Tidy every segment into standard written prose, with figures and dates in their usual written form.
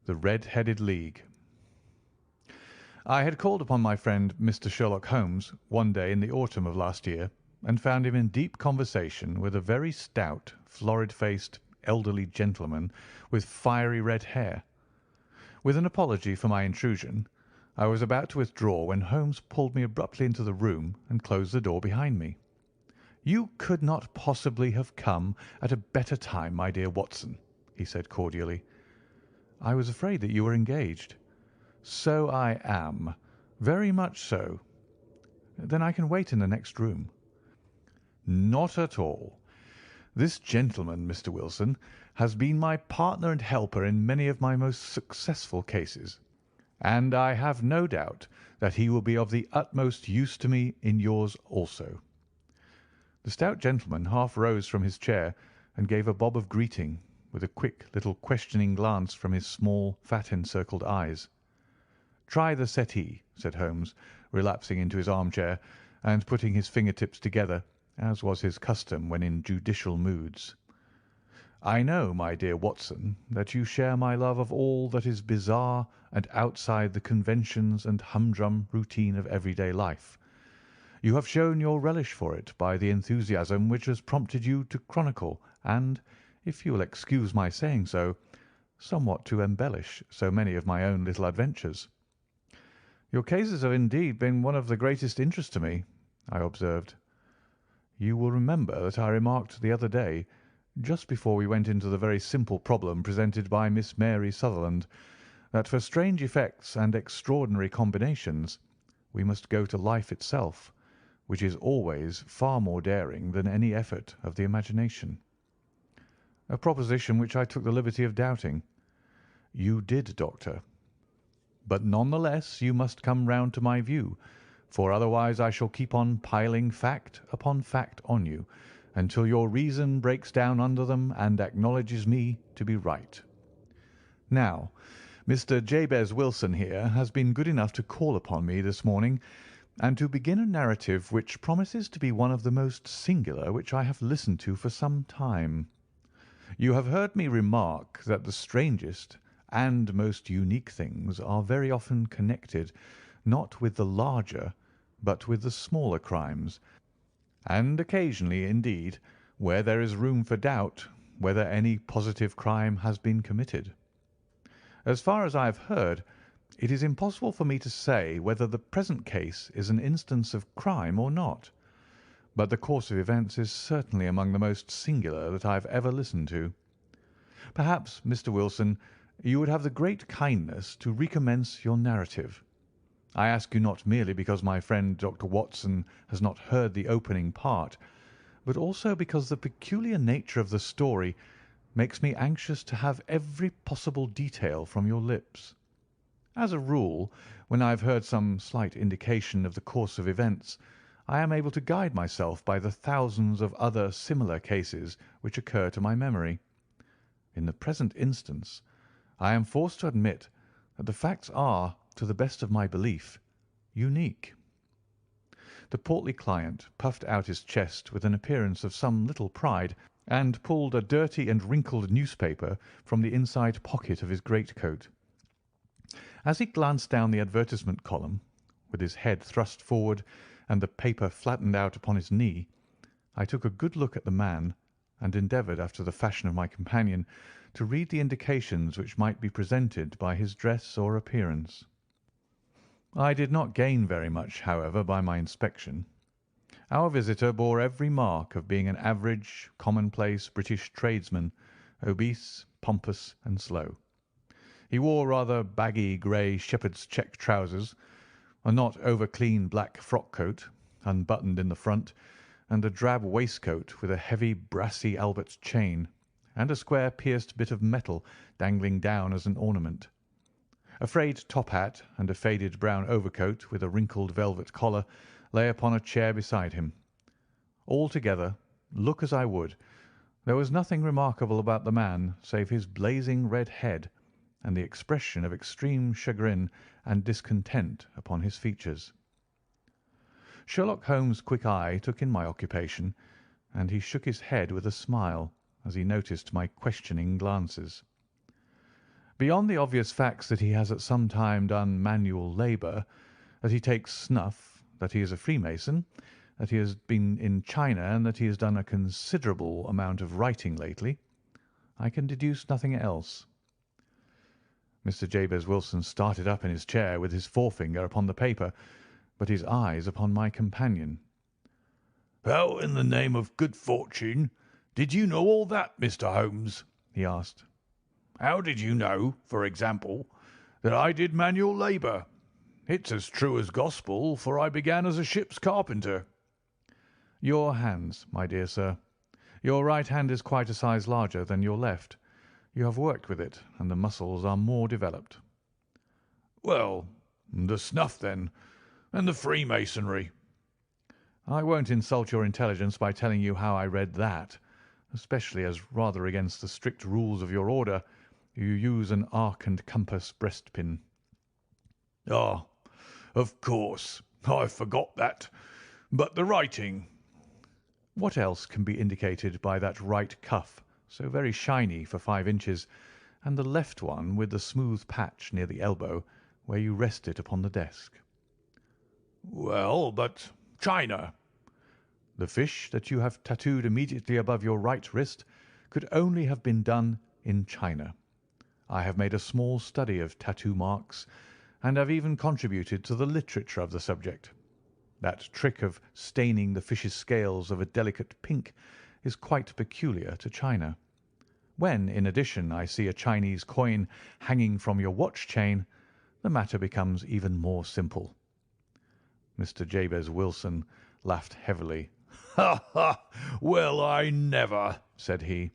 The Red-Headed League. I had called upon my friend Mr. Sherlock Holmes one day in the autumn of last year, and found him in deep conversation with a very stout, florid-faced, elderly gentleman with fiery red hair. With an apology for my intrusion, I was about to withdraw when Holmes pulled me abruptly into the room and closed the door behind me. "You could not possibly have come at a better time, my dear Watson," he said cordially. "I was afraid that you were engaged." "So I am. Very much so." "Then I can wait in the next room." "Not at all. This gentleman, Mr. Wilson, has been my partner and helper in many of my most successful cases, and I have no doubt that he will be of the utmost use to me in yours also." The stout gentleman half rose from his chair and gave a bob of greeting, with a quick little questioning glance from his small, fat-encircled eyes. "Try the settee," said Holmes, relapsing into his armchair and putting his finger-tips together, as was his custom when in judicial moods. "I know, my dear Watson, that you share my love of all that is bizarre and outside the conventions and humdrum routine of everyday life. You have shown your relish for it by the enthusiasm which has prompted you to chronicle and, if you will excuse my saying so, somewhat to embellish so many of my own little adventures." "Your cases have indeed been one of the greatest interest to me," I observed. "You will remember that I remarked the other day, just before we went into the very simple problem presented by Miss Mary Sutherland, that for strange effects and extraordinary combinations we must go to life itself, which is always far more daring than any effort of the imagination." "A proposition which I took the liberty of doubting." "You did, Doctor. But none the less you must come round to my view, for otherwise I shall keep on piling fact upon fact on you, until your reason breaks down under them and acknowledges me to be right. Now, Mr. Jabez Wilson here has been good enough to call upon me this morning, and to begin a narrative which promises to be one of the most singular which I have listened to for some time. You have heard me remark that the strangest and most unique things are very often connected, not with the larger, but with the smaller crimes, and occasionally, indeed, where there is room for doubt whether any positive crime has been committed. As far as I have heard, it is impossible for me to say whether the present case is an instance of crime or not, but the course of events is certainly among the most singular that I have ever listened to. Perhaps, Mr. Wilson, you would have the great kindness to recommence your narrative. I ask you not merely because my friend Dr. Watson has not heard the opening part, but also because the peculiar nature of the story makes me anxious to have every possible detail from your lips. As a rule, when I have heard some slight indication of the course of events, I am able to guide myself by the thousands of other similar cases which occur to my memory. In the present instance, I am forced to admit that the facts are, to the best of my belief, unique." The portly client puffed out his chest with an appearance of some little pride, and pulled a dirty and wrinkled newspaper from the inside pocket of his greatcoat. As he glanced down the advertisement column, with his head thrust forward and the paper flattened out upon his knee, I took a good look at the man, and endeavoured, after the fashion of my companion, to read the indications which might be presented by his dress or appearance. I did not gain very much, however, by my inspection. Our visitor bore every mark of being an average, commonplace British tradesman, obese, pompous, and slow. He wore rather baggy grey shepherd's check trousers, a not over-clean black frock-coat, unbuttoned in the front, and a drab waistcoat with a heavy brassy Albert chain, and a square pierced bit of metal dangling down as an ornament. A frayed top hat and a faded brown overcoat with a wrinkled velvet collar lay upon a chair beside him. Altogether, look as I would, there was nothing remarkable about the man save his blazing red head and the expression of extreme chagrin and discontent upon his features. Sherlock Holmes' quick eye took in my occupation, and he shook his head with a smile as he noticed my questioning glances. Beyond the obvious facts that he has at some time done manual labour, that he takes snuff, that he is a Freemason, that he has been in China, and that he has done a considerable amount of writing lately, I can deduce nothing else." Mr. Jabez Wilson started up in his chair with his forefinger upon the paper, but his eyes upon my companion. "How in the name of good fortune did you know all that, Mr. Holmes?" he asked. "How did you know, for example, that I did manual labour? It's as true as gospel, for I began as a ship's carpenter." "Your hands, my dear sir. Your right hand is quite a size larger than your left. You have worked with it, and the muscles are more developed." "Well, the snuff, then, and the Freemasonry." "I won't insult your intelligence by telling you how I read that, especially as, rather against the strict rules of your order, you use an arc and compass breastpin." "Ah, of course. I forgot that. But the writing?" "What else can be indicated by that right cuff, so very shiny for 5 inches, and the left one with the smooth patch near the elbow, where you rest it upon the desk?" "Well, but China?" "The fish that you have tattooed immediately above your right wrist could only have been done in China. I have made a small study of tattoo marks, and have even contributed to the literature of the subject. That trick of staining the fish's scales of a delicate pink is quite peculiar to China. When, in addition, I see a Chinese coin hanging from your watch chain, the matter becomes even more simple." Mr. Jabez Wilson laughed heavily. "Ha, ha! Well, I never!" said he.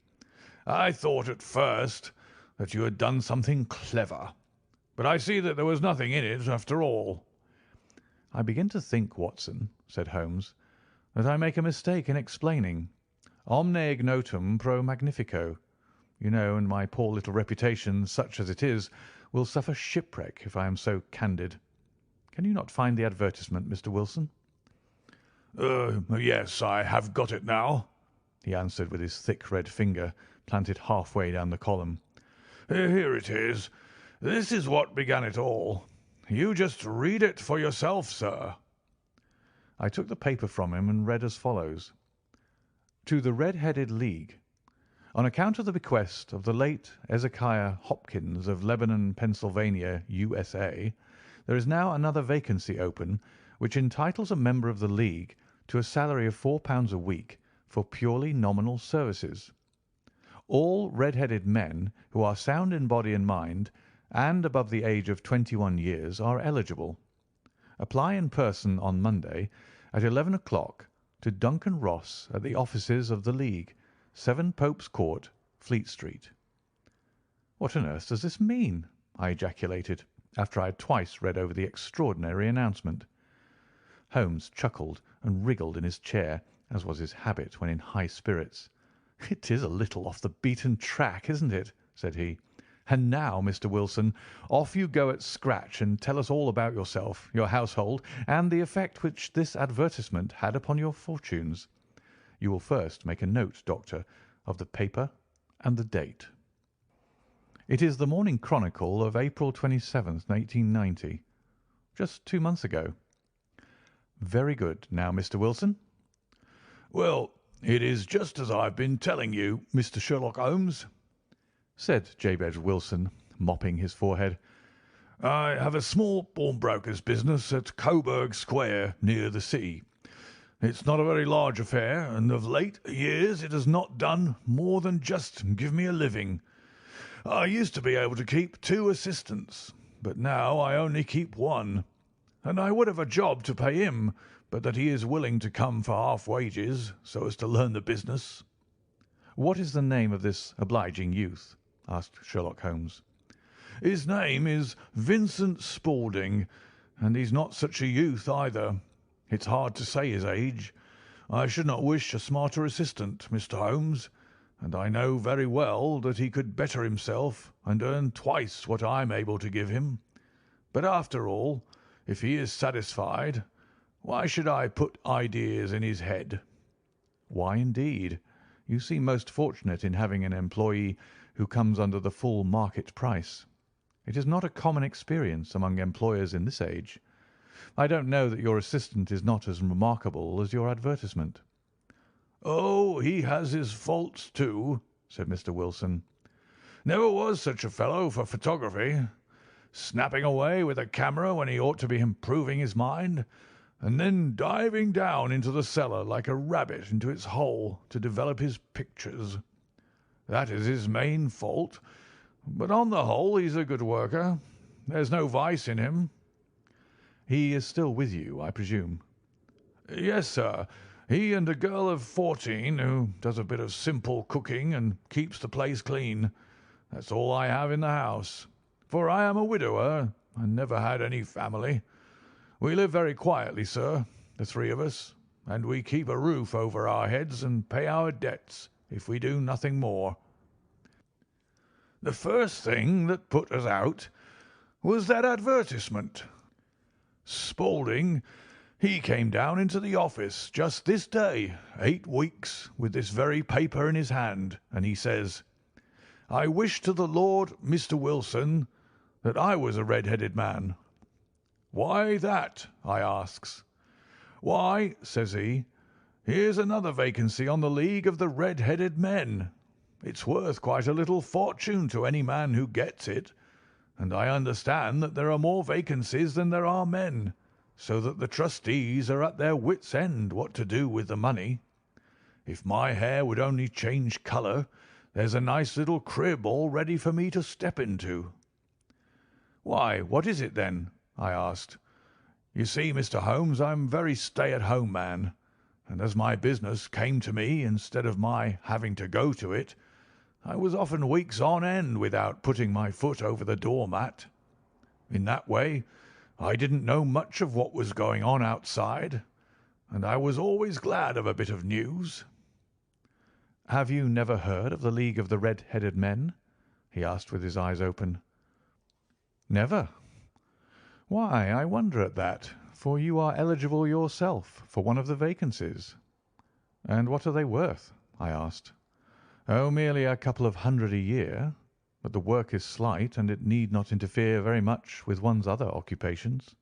"I thought at first that you had done something clever, but I see that there was nothing in it after all." "I begin to think, Watson," said Holmes, "that I make a mistake in explaining. Omne ignotum pro magnifico, you know, and my poor little reputation, such as it is, will suffer shipwreck if I am so candid. Can you not find the advertisement, Mr. Wilson?" Yes, I have got it now," he answered with his thick red finger planted halfway down the column. "Here it is. This is what began it all. You just read it for yourself, sir." I took the paper from him and read as follows: "To the Red-Headed League. On account of the bequest of the late Ezekiah Hopkins of Lebanon, Pennsylvania, USA, there is now another vacancy open which entitles a member of the League to a salary of £4 a week for purely nominal services. All red-headed men who are sound in body and mind and above the age of 21 years are eligible. Apply in person on Monday at 11 o'clock to Duncan Ross at the offices of the League, 7 Pope's Court, Fleet Street." "What on earth does this mean?" I ejaculated, after I had twice read over the extraordinary announcement. Holmes chuckled and wriggled in his chair, as was his habit when in high spirits. "It is a little off the beaten track, isn't it?" said he. "And now, Mr. Wilson, off you go at scratch and tell us all about yourself, your household, and the effect which this advertisement had upon your fortunes. You will first make a note, Doctor, of the paper and the date." "It is the Morning Chronicle of April 27th, 1890. Just 2 months ago." "Very good. Now, Mr. Wilson?" "Well, it is just as I've been telling you, Mr. Sherlock Holmes," said Jabez Wilson, mopping his forehead. "I have a small pawnbroker's business at Coburg Square, near the sea. It's not a very large affair, and of late years it has not done more than just give me a living. I used to be able to keep 2 assistants, but now I only keep 1, and I would have a job to pay him, but that he is willing to come for half wages, so as to learn the business." "What is the name of this obliging youth?" asked Sherlock Holmes. "His name is Vincent Spaulding, and he's not such a youth either. It's hard to say his age. I should not wish a smarter assistant, Mr. Holmes, and I know very well that he could better himself and earn twice what I'm able to give him. But after all, if he is satisfied, why should I put ideas in his head?" "Why, indeed? You seem most fortunate in having an employee who comes under the full market price. It is not a common experience among employers in this age. I don't know that your assistant is not as remarkable as your advertisement." "Oh, he has his faults too," said Mr. Wilson. "Never was such a fellow for photography. Snapping away with a camera when he ought to be improving his mind, and then diving down into the cellar like a rabbit into its hole to develop his pictures. That is his main fault, but on the whole he's a good worker. There's no vice in him." "He is still with you, I presume?" "Yes, sir. He and a girl of 14 who does a bit of simple cooking and keeps the place clean. That's all I have in the house, for I am a widower and never had any family. We live very quietly, sir, the three of us, and we keep a roof over our heads and pay our debts, if we do nothing more. The first thing that put us out was that advertisement. Spaulding, he came down into the office just this day, 8 weeks, with this very paper in his hand, and he says, 'I wish to the Lord, Mr. Wilson, that I was a red-headed man.' 'Why that?' I asks. 'Why,' says he, 'here's another vacancy on the League of the Red-Headed Men. It's worth quite a little fortune to any man who gets it, and I understand that there are more vacancies than there are men, so that the trustees are at their wits' end what to do with the money. If my hair would only change colour, there's a nice little crib all ready for me to step into.' 'Why, what is it then?' I asked. 'You see, Mr. Holmes, I'm a very stay-at-home man, and as my business came to me instead of my having to go to it, I was often weeks on end without putting my foot over the door-mat. In that way, I didn't know much of what was going on outside, and I was always glad of a bit of news.' "Have you never heard of the League of the Red-Headed Men?" he asked with his eyes open. "Never. Why, I wonder at that, for you are eligible yourself for one of the vacancies." "And what are they worth?" I asked. "Oh, merely a couple of hundred a year, but the work is slight, and it need not interfere very much with one's other occupations."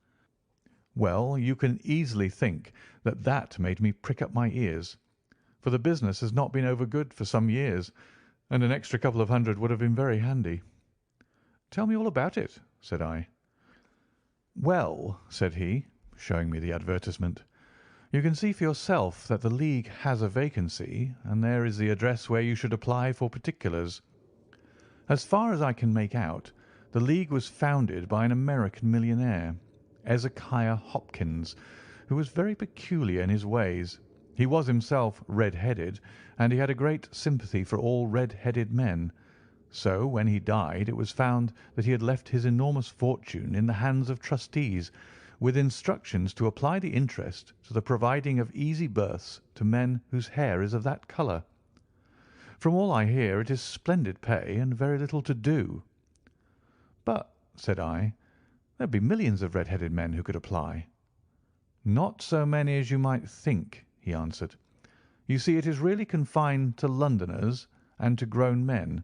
Well, you can easily think that that made me prick up my ears, for the business has not been over good for some years, and an extra couple of hundred would have been very handy. "Tell me all about it," said I. "Well," said he, showing me the advertisement, "you can see for yourself that the League has a vacancy, and there is the address where you should apply for particulars. As far as I can make out, the League was founded by an American millionaire, Ezekiah Hopkins, who was very peculiar in his ways. He was himself red-headed, and he had a great sympathy for all red-headed men. So when he died it was found that he had left his enormous fortune in the hands of trustees, with instructions to apply the interest to the providing of easy berths to men whose hair is of that colour. From all I hear it is splendid pay and very little to do." "But," said I, "there'd be millions of red-headed men who could apply." "Not so many as you might think," he answered. "You see, it is really confined to Londoners and to grown men.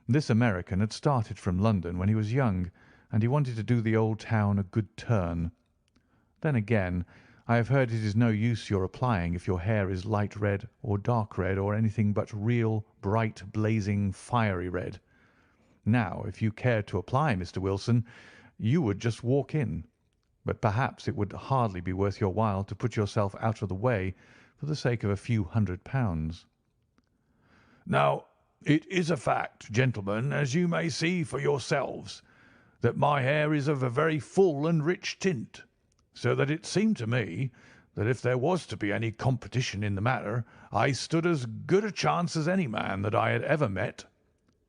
This American had started from London when he was young, and he wanted to do the old town a good turn. Then again, I have heard it is no use your applying if your hair is light red or dark red or anything but real, bright, blazing, fiery red. Now, if you cared to apply, Mr. Wilson, you would just walk in, but perhaps it would hardly be worth your while to put yourself out of the way for the sake of a few £100. Now, it is a fact, gentlemen, as you may see for yourselves, that my hair is of a very full and rich tint, so that it seemed to me that if there was to be any competition in the matter, I stood as good a chance as any man that I had ever met.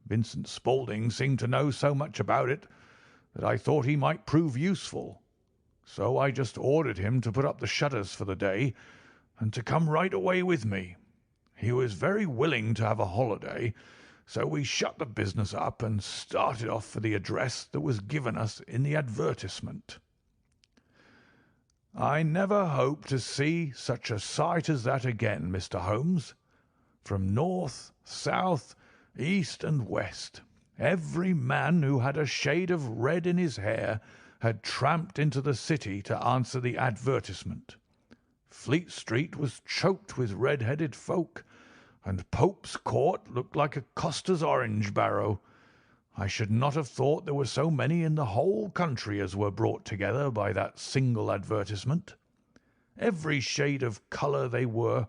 Vincent Spaulding seemed to know so much about it that I thought he might prove useful. So I just ordered him to put up the shutters for the day and to come right away with me. He was very willing to have a holiday, so we shut the business up and started off for the address that was given us in the advertisement. I never hope to see such a sight as that again, Mr. Holmes. From north, south, east, and west, Every man who had a shade of red in his hair had tramped into the city to answer the advertisement. Fleet Street was choked with red-headed folk, and Pope's Court looked like a coster's orange barrow. I should not have thought there were so many in the whole country as were brought together by that single advertisement. Every shade of colour they were: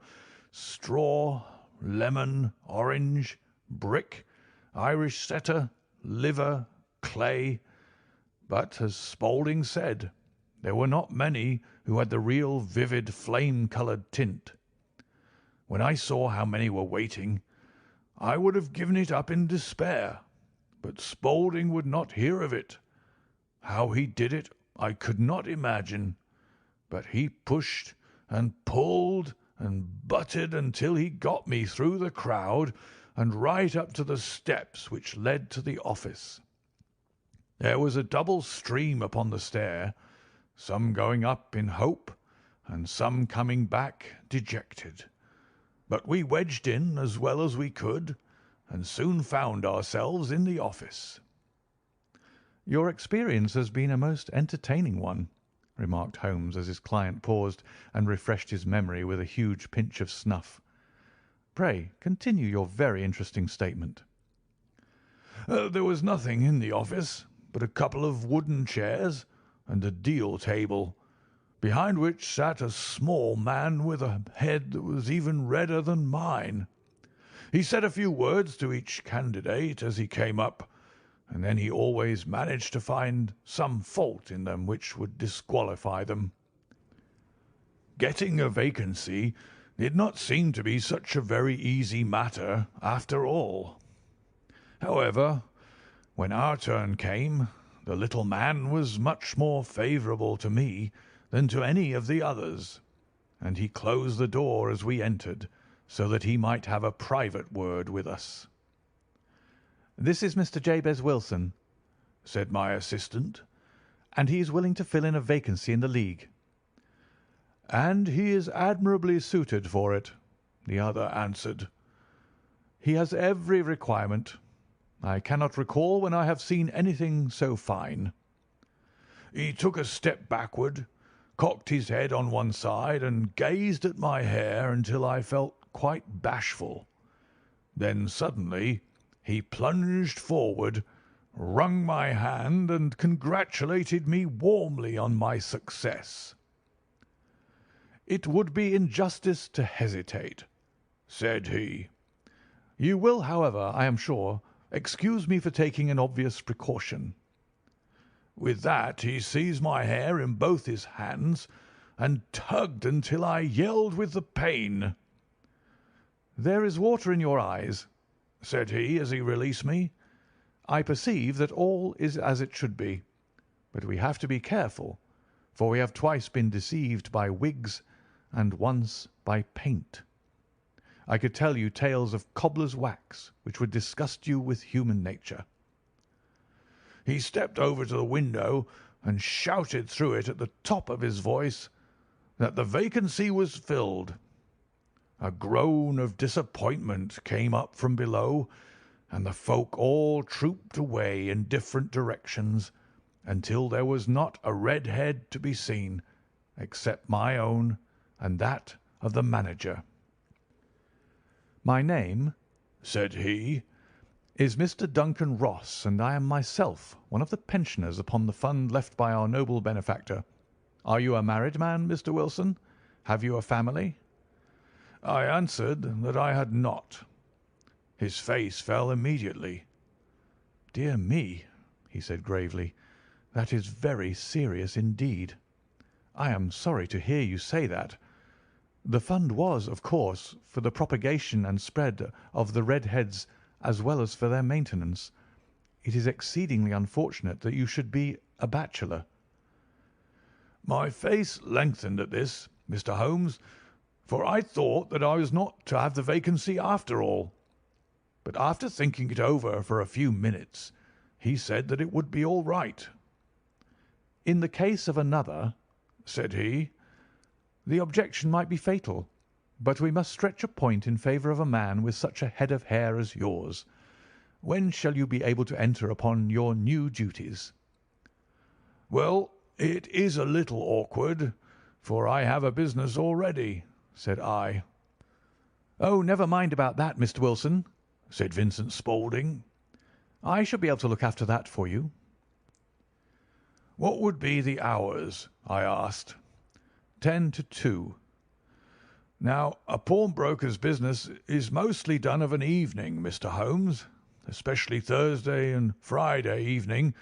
straw, lemon, orange, brick, Irish setter, liver, clay. But, as Spaulding said, there were not many who had the real vivid flame-coloured tint. When I saw how many were waiting, I would have given it up in despair, but Spaulding would not hear of it. How he did it I could not imagine, but he pushed and pulled and butted until he got me through the crowd and right up to the steps which led to the office. There was a double stream upon the stair, some going up in hope and some coming back dejected. But we wedged in as well as we could, and soon found ourselves in the office. "Your experience has been a most entertaining one," remarked Holmes as his client paused and refreshed his memory with a huge pinch of snuff. "Pray continue your very interesting statement." There was nothing in the office but a couple of wooden chairs and a deal table, behind which sat a small man with a head that was even redder than mine. He said a few words to each candidate as he came up, and then he always managed to find some fault in them which would disqualify them. Getting a vacancy did not seem to be such a very easy matter after all. However, when our turn came, the little man was much more favourable to me than to any of the others, and he closed the door as we entered, so that he might have a private word with us. "This is Mr. Jabez Wilson," said my assistant. "and he is willing to fill in a vacancy in the League." "And he is admirably suited for it," the other answered. "He has every requirement. I cannot recall when I have seen anything so fine." He took a step backward, cocked his head on one side, and gazed at my hair until I felt quite bashful. Then suddenly he plunged forward, wrung my hand, and congratulated me warmly on my success. "It would be injustice to hesitate," said he. "You will, however, I am sure, excuse me for taking an obvious precaution." With that he seized my hair in both his hands and tugged until I yelled with the pain. "There is water in your eyes," said he as he released me. "I perceive that all is as it should be, but we have to be careful, for we have twice been deceived by wigs and once by paint. I could tell you tales of cobbler's wax which would disgust you with human nature." He stepped over to the window and shouted through it at the top of his voice that the vacancy was filled. A groan of disappointment came up from below, and the folk all trooped away in different directions until there was not a red head to be seen, except my own and that of the manager. "My name," said he, "is Mr. Duncan Ross, and I am myself one of the pensioners upon the fund left by our noble benefactor. Are you a married man, Mr. Wilson? Have you a family?" I answered that I had not. His face fell immediately. "Dear me," he said gravely, "that is very serious indeed. I am sorry to hear you say that. The fund was, of course, for the propagation and spread of the red heads as well as for their maintenance. It is exceedingly unfortunate that you should be a bachelor." My face lengthened at this, Mr. Holmes, for I thought that I was not to have the vacancy after all. But after thinking it over for a few minutes, he said that it would be all right. "In the case of another," said he, "the objection might be fatal, but we must stretch a point in favour of a man with such a head of hair as yours. When shall you be able to enter upon your new duties?" "Well, it is a little awkward, for I have a business already," said I. "Oh, never mind about that, Mr. Wilson," said Vincent Spaulding. "I shall be able to look after that for you." "What would be the hours?" I asked. 10 to 2. "Now, a pawnbroker's business is mostly done of an evening, Mr. Holmes, especially Thursday and Friday evening,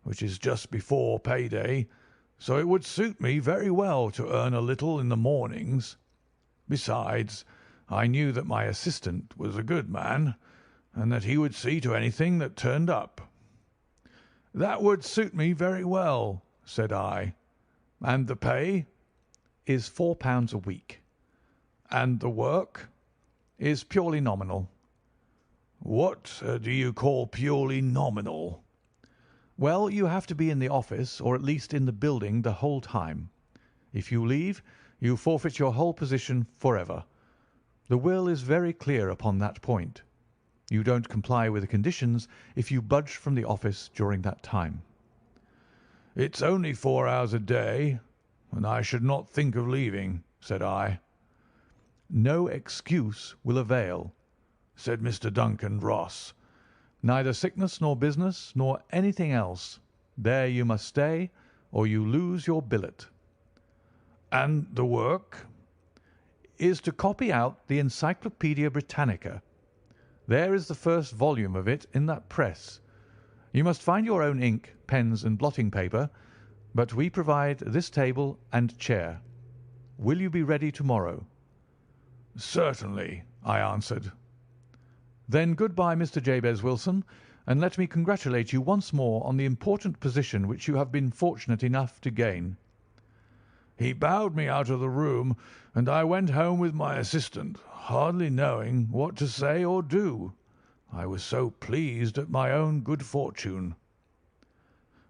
which is just before pay-day, so it would suit me very well to earn a little in the mornings. Besides, I knew that my assistant was a good man, and that he would see to anything that turned up." "That would suit me very well," said I. "And the pay?" "Is £4 a week." "And the work?" "Is purely nominal." "What do you call purely nominal?" "Well, you have to be in the office, or at least in the building, the whole time. If you leave, you forfeit your whole position for ever. The will is very clear upon that point. You don't comply with the conditions if you budge from the office during that time." "It's only 4 hours a day, and I should not think of leaving," said I. "No excuse will avail," said Mr. Duncan Ross. "Neither sickness nor business nor anything else. There you must stay, or you lose your billet." "And the work?" "Is to copy out the Encyclopaedia Britannica. There is the first volume of it in that press. You must find your own ink, pens, and blotting paper, but we provide this table and chair. Will you be ready tomorrow?" "Certainly," I answered. "Then good-bye, Mr. Jabez Wilson, and let me congratulate you once more on the important position which you have been fortunate enough to gain." He bowed me out of the room, and I went home with my assistant, hardly knowing what to say or do, I was so pleased at my own good fortune.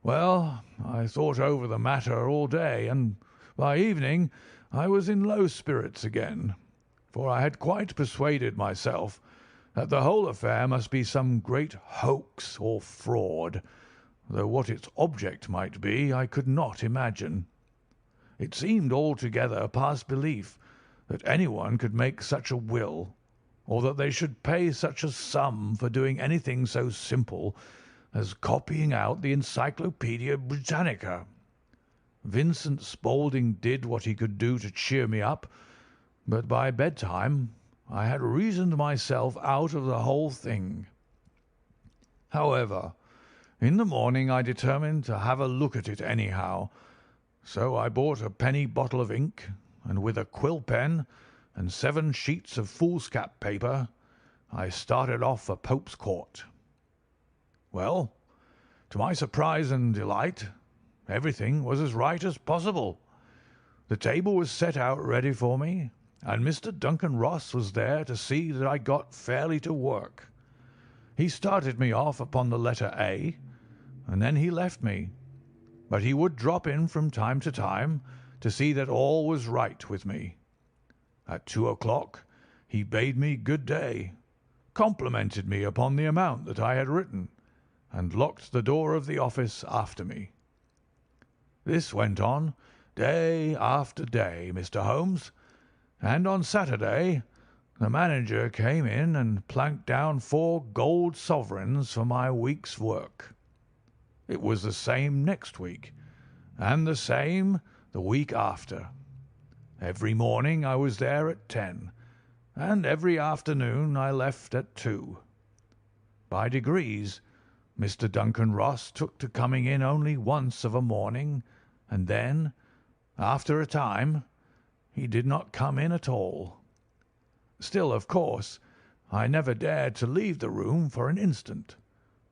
Well, I thought over the matter all day, and by evening I was in low spirits again, for I had quite persuaded myself that the whole affair must be some great hoax or fraud, though what its object might be I could not imagine. It seemed altogether past belief that anyone could make such a will, or that they should pay such a sum for doing anything so simple as copying out the Encyclopaedia Britannica. Vincent Spaulding did what he could do to cheer me up, but by bedtime I had reasoned myself out of the whole thing. However, in the morning I determined to have a look at it anyhow, so I bought a penny bottle of ink, and with a quill pen and 7 sheets of foolscap paper, I started off for Pope's Court. Well, to my surprise and delight, everything was as right as possible. The table was set out ready for me, and Mr. Duncan Ross was there to see that I got fairly to work. He started me off upon the letter A, and then he left me, but he would drop in from time to time to see that all was right with me. At 2 o'clock he bade me good day, complimented me upon the amount that I had written, and locked the door of the office after me. This went on day after day, Mr. Holmes, and on Saturday the manager came in and planked down 4 gold sovereigns for my week's work. It was the same next week, and the same the week after. Every morning I was there at 10, and every afternoon I left at 2. By degrees, Mr. Duncan Ross took to coming in only once of a morning, and then, after a time, he did not come in at all. Still, of course, I never dared to leave the room for an instant,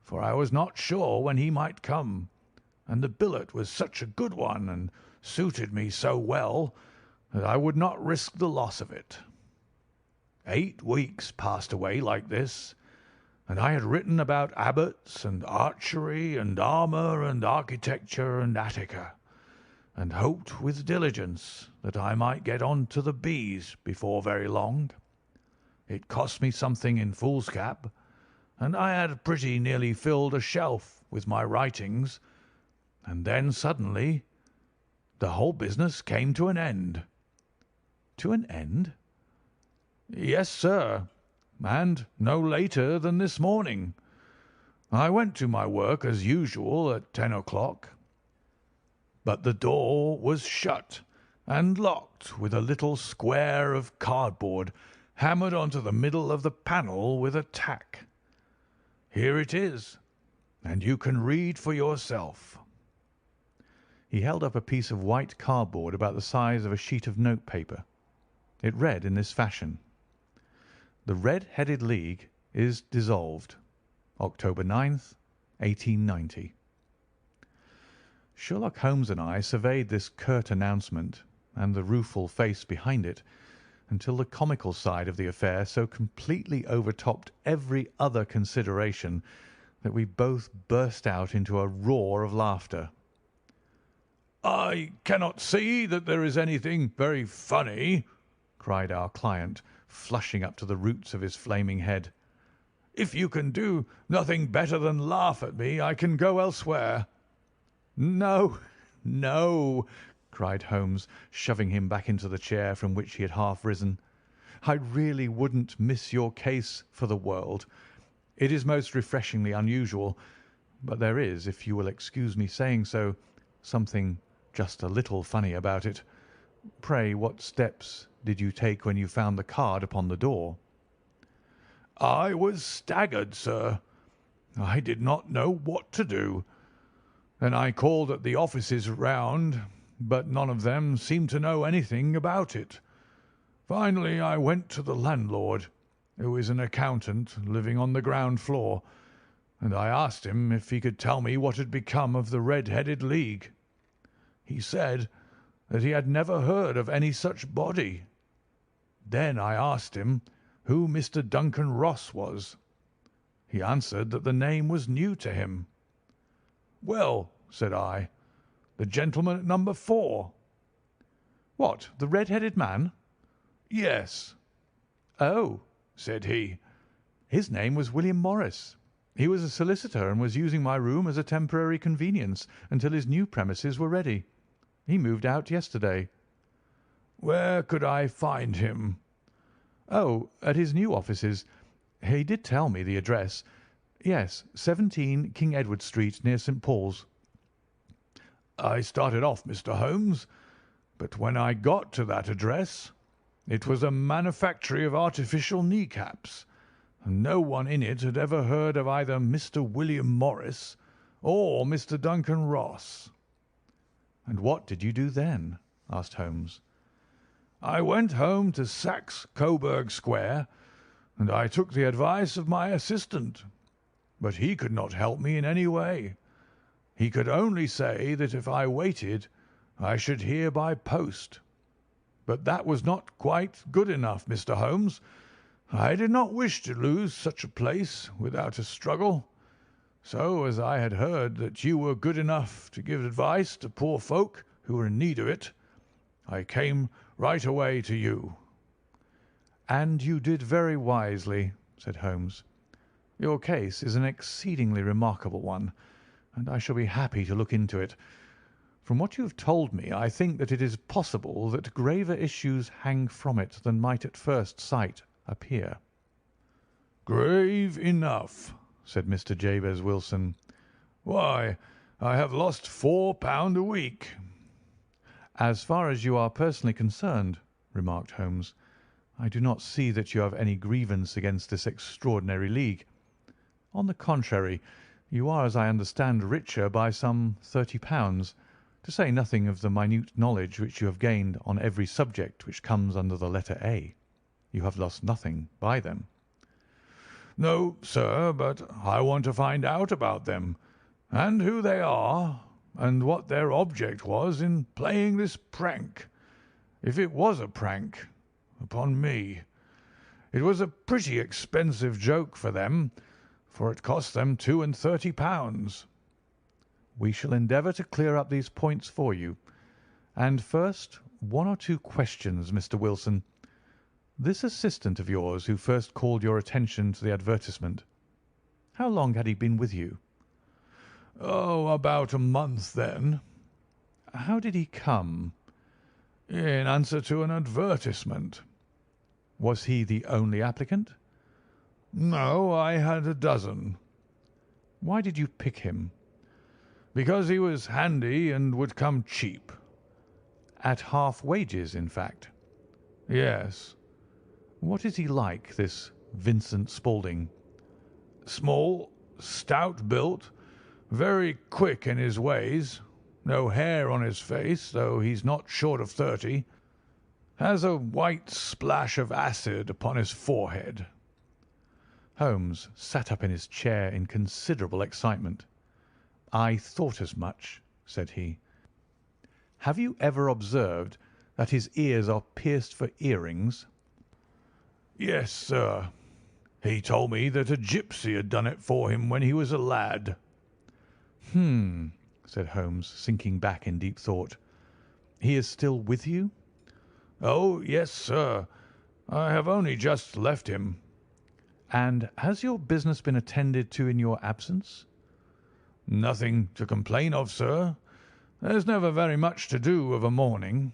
for I was not sure when he might come, and the billet was such a good one and suited me so well that I would not risk the loss of it. 8 weeks passed away like this, and I had written about abbots and archery and armour and architecture and Attica, and hoped with diligence that I might get on to the B's before very long. It cost me something in foolscap, and I had pretty nearly filled a shelf with my writings, and then suddenly the whole business came to an end." "To an end?" "Yes, sir, and no later than this morning. I went to my work as usual at 10 o'clock, but the door was shut and locked with a little square of cardboard hammered onto the middle of the panel with a tack. Here it is, and you can read for yourself." He held up a piece of white cardboard about the size of a sheet of notepaper. It read in this fashion: "The Red-Headed League is dissolved. October 9th, 1890." Sherlock Holmes and I surveyed this curt announcement and the rueful face behind it until the comical side of the affair so completely overtopped every other consideration that we both burst out into a roar of laughter. "I cannot see that there is anything very funny," cried our client, flushing up to the roots of his flaming head. "If you can do nothing better than laugh at me, I can go elsewhere." "No, no," cried Holmes, shoving him back into the chair from which he had half risen. "I really wouldn't miss your case for the world. It is most refreshingly unusual, but there is, if you will excuse me saying so, something just a little funny about it. Pray, what steps did you take when you found the card upon the door?" "I was staggered, sir. I did not know what to do. Then I called at the offices round, but none of them seemed to know anything about it. Finally I went to the landlord, who is an accountant living on the ground floor, and I asked him if he could tell me what had become of the Red-Headed League. He said that he had never heard of any such body. Then I asked him who Mr. Duncan Ross was. He answered that the name was new to him. 'Well,' said I, 'the gentleman at number 4. "What, the red-headed man?" "Yes." "Oh," said he. "his name was William Morris. He was a solicitor and was using my room as a temporary convenience until his new premises were ready. He moved out yesterday." "Where could I find him?" "Oh, at his new offices. He did tell me the address. Yes, 17 King Edward Street, near St. Paul's." I started off, Mr. Holmes, but when I got to that address, it was a manufactory of artificial kneecaps, and no one in it had ever heard of either Mr. William Morris or Mr. Duncan Ross. "And what did you do then?" asked Holmes. I went home to Saxe Coburg Square, and I took the advice of my assistant, but he could not help me in any way. He could only say that if I waited I should hear by post. But that was not quite good enough, Mr. Holmes. I did not wish to lose such a place without a struggle. So, as I had heard that you were good enough to give advice to poor folk who were in need of it, I came right away to you." "And you did very wisely," said Holmes. "Your case is an exceedingly remarkable one, and I shall be happy to look into it. From what you have told me, I think that it is possible that graver issues hang from it than might at first sight appear." "Grave enough," said Mr. Jabez Wilson. "Why, I have lost £4 a week." "As far as you are personally concerned," remarked Holmes, "I do not see that you have any grievance against this extraordinary league. On the contrary, you are, as I understand, richer by some £30, to say nothing of the minute knowledge which you have gained on every subject which comes under the letter A. You have lost nothing by them." "No, sir, but I want to find out about them, and who they are, and what their object was in playing this prank, if it was a prank, upon me. It was a pretty expensive joke for them, for it cost them £32. "We shall endeavour to clear up these points for you. And first, one or two questions, Mr. Wilson. This assistant of yours who first called your attention to the advertisement, How long had he been with you?" "Oh, about a month then." "How did he come?" "In answer to an advertisement." "Was he the only applicant?" "No, I had a dozen." "Why did you pick him?" "Because he was handy and would come cheap." "At half wages, in fact?" "Yes." "What is he like, this Vincent Spaulding?" "Small, stout built, very quick in his ways, no hair on his face, though he's not short of 30, has a white splash of acid upon his forehead." Holmes sat up in his chair in considerable excitement. "I thought as much," said he. "Have you ever observed that his ears are pierced for earrings?" "Yes, sir. He told me that a gipsy had done it for him when he was a lad." "Hmm," said Holmes, sinking back in deep thought. "He is still with you?" "Oh, yes, sir. I have only just left him." "And has your business been attended to in your absence?" "Nothing to complain of, sir. There's never very much to do of a morning."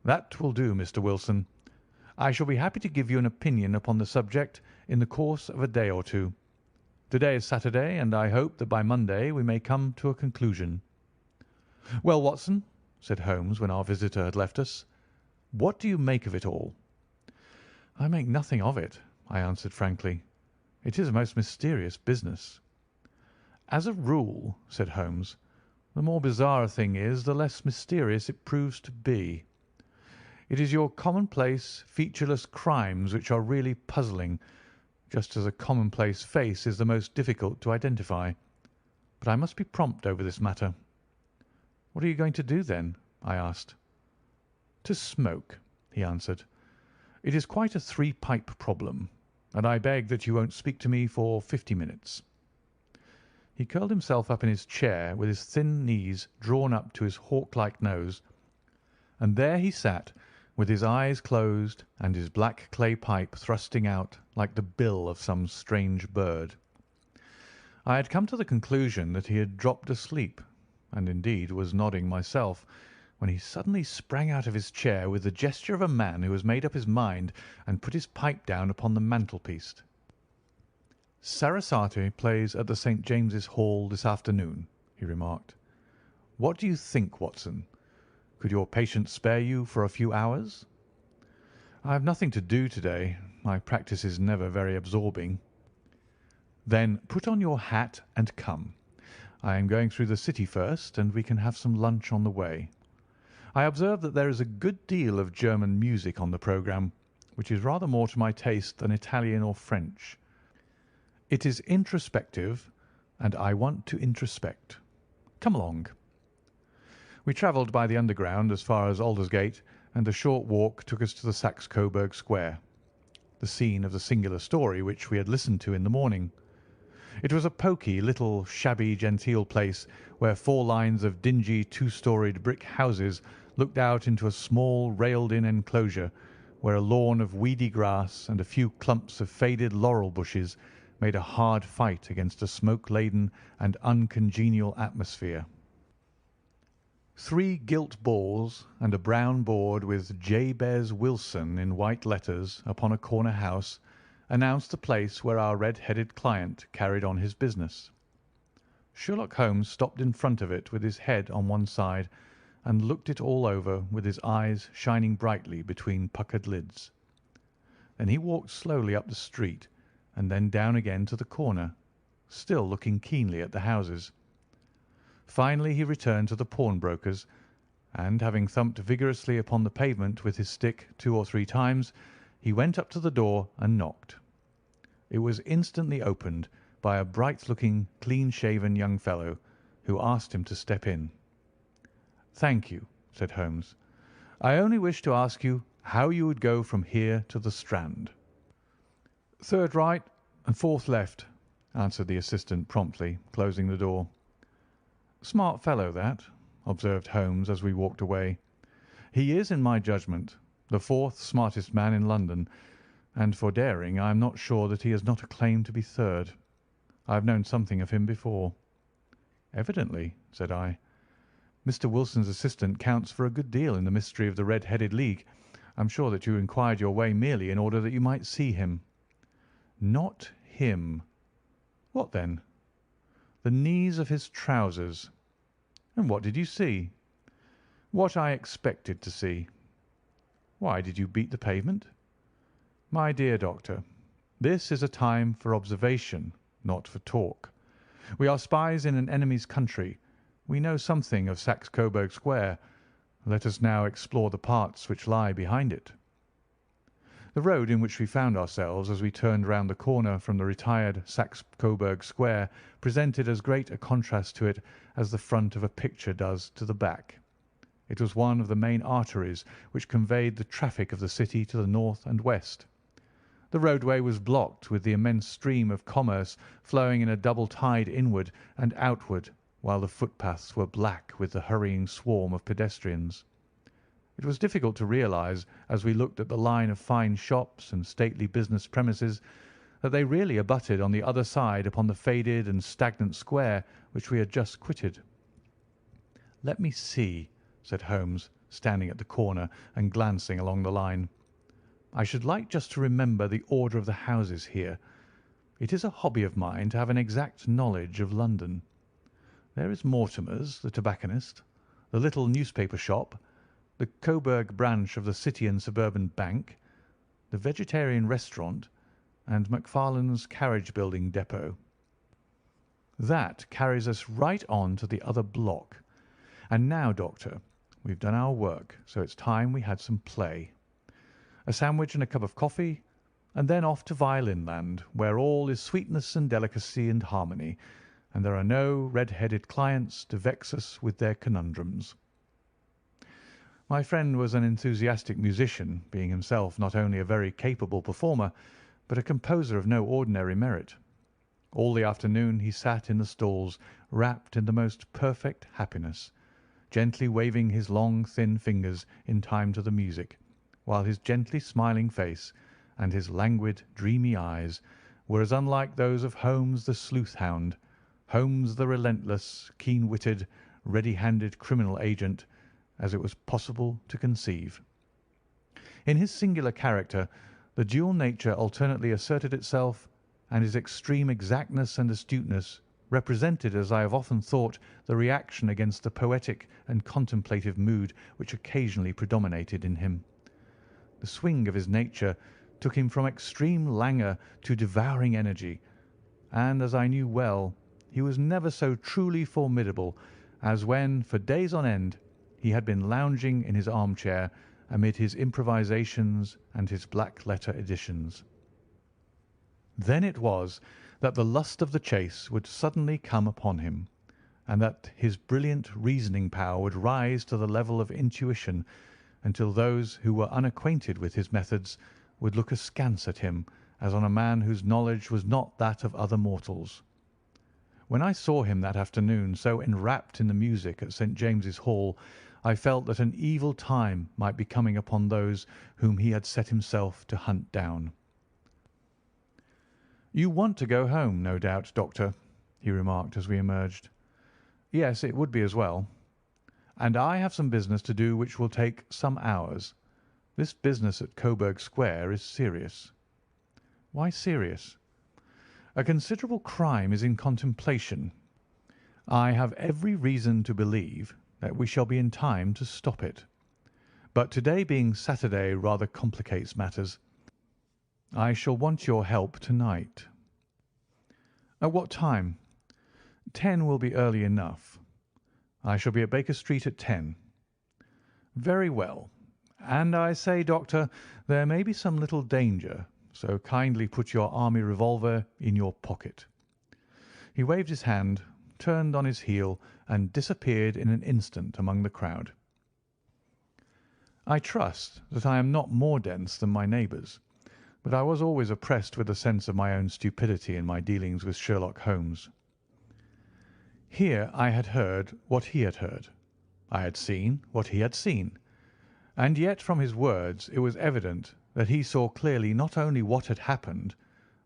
"That will do, Mr. Wilson. I shall be happy to give you an opinion upon the subject in the course of a day or two. To-day is Saturday, and I hope that by Monday we may come to a conclusion." "Well, Watson," said Holmes when our visitor had left us, "what do you make of it all?" "I make nothing of it," I answered frankly. "It is a most mysterious business." "As a rule," said Holmes, "the more bizarre a thing is, the less mysterious it proves to be. It is your commonplace, featureless crimes which are really puzzling, just as a commonplace face is the most difficult to identify. But I must be prompt over this matter." "What are you going to do, then?" I asked. "To smoke," he answered. "It is quite a three-pipe problem, and I beg that you won't speak to me for 50 minutes." He curled himself up in his chair with his thin knees drawn up to his hawk-like nose, and there he sat with his eyes closed and his black clay pipe thrusting out like the bill of some strange bird. I had come to the conclusion that he had dropped asleep, and indeed was nodding myself, when he suddenly sprang out of his chair with the gesture of a man who has made up his mind and put his pipe down upon the mantelpiece. "Sarasate plays at the St. James's Hall this afternoon," he remarked. "What do you think, Watson? Could your patient spare you for a few hours?" "I have nothing to do to-day. My practice is never very absorbing." "Then put on your hat and come. I am going through the city first, and we can have some lunch on the way. I observe that there is a good deal of German music on the programme, which is rather more to my taste than Italian or French. It is introspective, and I want to introspect. Come along." We travelled by the Underground as far as Aldersgate, and a short walk took us to the Saxe Coburg Square, the scene of the singular story which we had listened to in the morning. It was a poky, little, shabby, genteel place where 4 lines of dingy, 2-storied brick houses looked out into a small, railed-in enclosure, where a lawn of weedy grass and a few clumps of faded laurel bushes made a hard fight against a smoke-laden and uncongenial atmosphere. 3 gilt balls and a brown board with Jabez Wilson in white letters upon a corner house announced the place where our red-headed client carried on his business. Sherlock Holmes stopped in front of it with his head on one side and looked it all over with his eyes shining brightly between puckered lids. Then he walked slowly up the street and then down again to the corner, still looking keenly at the houses. Finally he returned to the pawnbroker's, and having thumped vigorously upon the pavement with his stick 2 or 3 times, he went up to the door and knocked. It was instantly opened by a bright-looking, clean-shaven young fellow, who asked him to step in. "Thank you," said Holmes. "I only wished to ask you how you would go from here to the Strand." "Third right and 4th left," answered the assistant promptly, closing the door. "Smart fellow, that," observed Holmes as we walked away. "He is, in my judgment, the 4th smartest man in London, and for daring I am not sure that he has not a claim to be 3rd. I have known something of him before." "Evidently," said I. "Mr. Wilson's assistant counts for a good deal in the mystery of the Red-Headed League. I am sure that you inquired your way merely in order that you might see him." "Not him." "What then?" "The knees of his trousers." "And what did you see?" "What I expected to see." "Why did you beat the pavement?" "My dear doctor, this is a time for observation, not for talk. We are spies in an enemy's country. We know something of Saxe Coburg Square. Let us now explore the parts which lie behind it." The road in which we found ourselves as we turned round the corner from the retired Saxe Coburg Square presented as great a contrast to it as the front of a picture does to the back. It was one of the main arteries which conveyed the traffic of the city to the north and west. The roadway was blocked with the immense stream of commerce flowing in a double tide inward and outward, while the footpaths were black with the hurrying swarm of pedestrians. It was difficult to realize, as we looked at the line of fine shops and stately business premises, that they really abutted on the other side upon the faded and stagnant square which we had just quitted. "Let me see," said Holmes, standing at the corner and glancing along the line. "I should like just to remember the order of the houses here. It is a hobby of mine to have an exact knowledge of London. There is Mortimer's, the tobacconist, the little newspaper shop, the Coburg branch of the City and Suburban Bank, the Vegetarian Restaurant, and Macfarlane's carriage building depot. That carries us right on to the other block. And now, Doctor, we've done our work, so it's time we had some play. A sandwich and a cup of coffee, and then off to Violin Land, where all is sweetness and delicacy and harmony, and there are no red-headed clients to vex us with their conundrums." My friend was an enthusiastic musician, being himself not only a very capable performer, but a composer of no ordinary merit. All the afternoon he sat in the stalls, wrapped in the most perfect happiness, gently waving his long, thin fingers in time to the music, while his gently smiling face and his languid, dreamy eyes were as unlike those of Holmes the sleuth hound, Holmes the relentless, keen-witted, ready-handed criminal agent, as it was possible to conceive. In his singular character, the dual nature alternately asserted itself, and his extreme exactness and astuteness represented, as I have often thought, the reaction against the poetic and contemplative mood which occasionally predominated in him. The swing of his nature took him from extreme languor to devouring energy, and, as I knew well, he was never so truly formidable as when, for days on end, he had been lounging in his armchair amid his improvisations and his black-letter editions. Then it was that the lust of the chase would suddenly come upon him, and that his brilliant reasoning power would rise to the level of intuition, until those who were unacquainted with his methods would look askance at him as on a man whose knowledge was not that of other mortals. When I saw him that afternoon so enwrapped in the music at St. James's Hall, I felt that an evil time might be coming upon those whom he had set himself to hunt down. "You want to go home, no doubt, Doctor," he remarked as we emerged. "Yes, it would be as well. And I have some business to do which will take some hours. This business at Coburg Square is serious." "Why serious?" "A considerable crime is in contemplation. I have every reason to believe that we shall be in time to stop it. But today being Saturday rather complicates matters. I shall want your help tonight." "At what time?" 10 will be early enough. I shall be at Baker Street at 10. "Very well. And I say, Doctor, there may be some little danger, so kindly put your army revolver in your pocket." He waved his hand, turned on his heel, and disappeared in an instant among the crowd. I trust that I am not more dense than my neighbours, but I was always oppressed with a sense of my own stupidity in my dealings with Sherlock Holmes. Here I had heard what he had heard. I had seen what he had seen. And yet from his words it was evident that he saw clearly not only what had happened,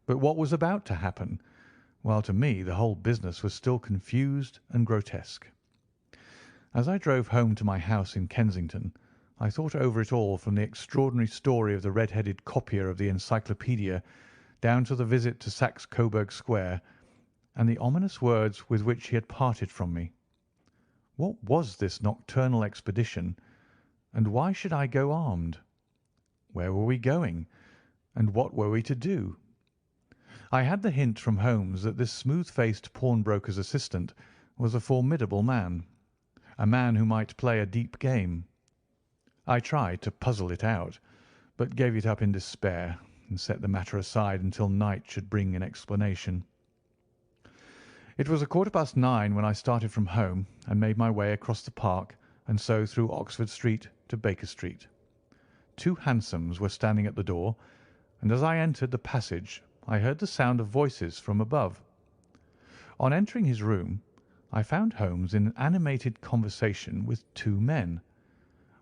but what was about to happen, while to me the whole business was still confused and grotesque. As I drove home to my house in Kensington, I thought over it all, from the extraordinary story of the red-headed copier of the Encyclopaedia down to the visit to Saxe Coburg Square, and the ominous words with which he had parted from me. What was this nocturnal expedition, and why should I go armed? Where were we going, and what were we to do? I had the hint from Holmes that this smooth-faced pawnbroker's assistant was a formidable man, a man who might play a deep game. I tried to puzzle it out, but gave it up in despair and set the matter aside until night should bring an explanation. It was 9:15 when I started from home and made my way across the park and so through Oxford Street to Baker Street. 2 hansoms were standing at the door, and as I entered the passage I heard the sound of voices from above. On entering his room, I found Holmes in animated conversation with 2 men,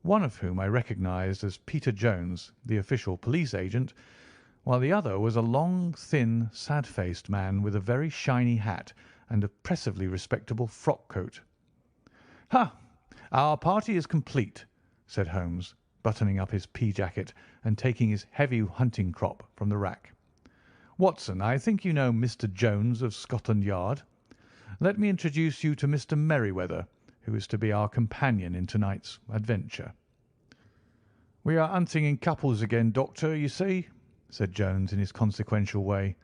one of whom I recognised as Peter Jones, the official police agent, while the other was a long, thin, sad-faced man with a very shiny hat and oppressively respectable frock-coat. "Ha! Our party is complete," said Holmes, buttoning up his pea-jacket and taking his heavy hunting crop from the rack. "Watson, I think you know Mr. Jones of Scotland Yard. Let me introduce you to Mr. Merryweather, who is to be our companion in tonight's adventure." "We are hunting in couples again, Doctor, you see," said Jones in his consequential way.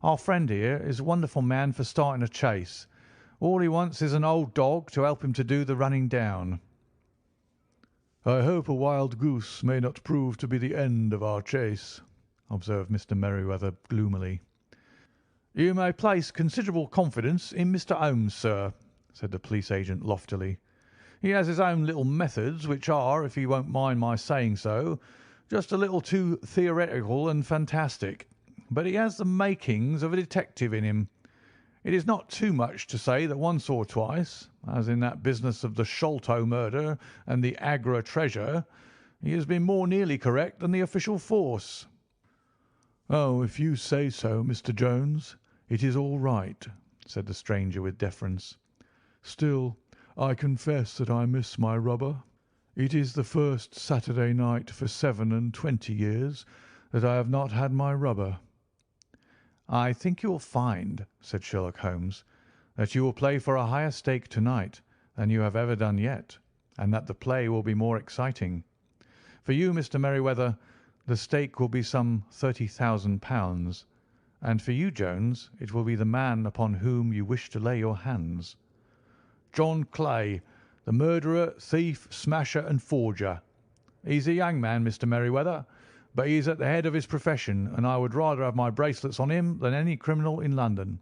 "Our friend here is a wonderful man for starting a chase. All he wants is an old dog to help him to do the running down." "I hope a wild goose may not prove to be the end of our chase," observed Mr. Merryweather gloomily. "You may place considerable confidence in Mr. Holmes, sir," said the police agent loftily. "He has his own little methods, which are, if you won't mind my saying so, just a little too theoretical and fantastic, but he has the makings of a detective in him. It is not too much to say that once or twice, as in that business of the Sholto murder and the Agra treasure, he has been more nearly correct than the official force." "Oh, if you say so, Mr. Jones, it is all right," said the stranger with deference. "Still, I confess that I miss my rubber. It is the first Saturday night for 27 years that I have not had my rubber." "I think you will find," said Sherlock Holmes, "that you will play for a higher stake tonight than you have ever done yet, and that the play will be more exciting. For you, Mr. Merryweather, the stake will be some £30,000, and for you, Jones, it will be the man upon whom you wish to lay your hands." "John Clay, the murderer, thief, smasher, and forger. He's a young man, Mr. Merryweather, but he is at the head of his profession, and I would rather have my bracelets on him than any criminal in London.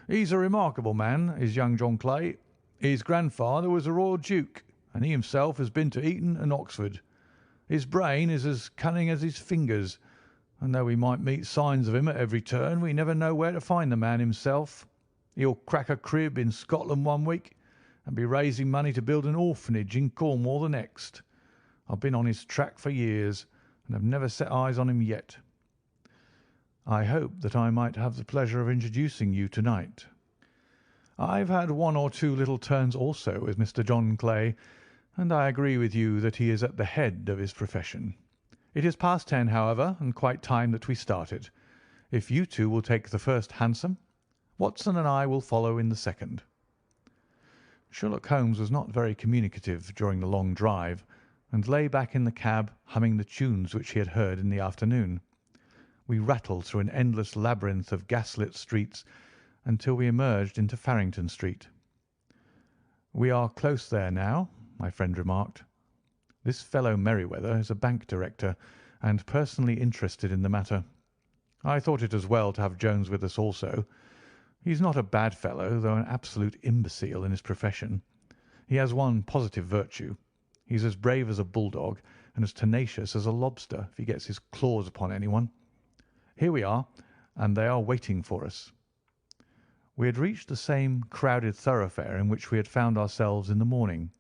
He's a remarkable man, is young John Clay. His grandfather was a royal duke, and he himself has been to Eton and Oxford. His brain is as cunning as his fingers, and though we might meet signs of him at every turn, we never know where to find the man himself. He'll crack a crib in Scotland one week, and be raising money to build an orphanage in Cornwall the next. I've been on his track for years, and have never set eyes on him yet." "I hope that I might have the pleasure of introducing you tonight." "I've had 1 or 2 little turns also with Mr. John Clay, and I agree with you that he is at the head of his profession. It is past 10, however, and quite time that we started. If you two will take the first hansom, Watson and I will follow in the second." Sherlock Holmes was not very communicative during the long drive, and lay back in the cab humming the tunes which he had heard in the afternoon. We rattled through an endless labyrinth of gaslit streets until we emerged into Farrington Street. "We are close there now," my friend remarked. "This fellow Merryweather is a bank director, and personally interested in the matter. I thought it as well to have Jones with us also. He's not a bad fellow, though an absolute imbecile in his profession. He has one positive virtue. He's as brave as a bulldog and as tenacious as a lobster if he gets his claws upon anyone. Here we are, and they are waiting for us." We had reached the same crowded thoroughfare in which we had found ourselves in the morning.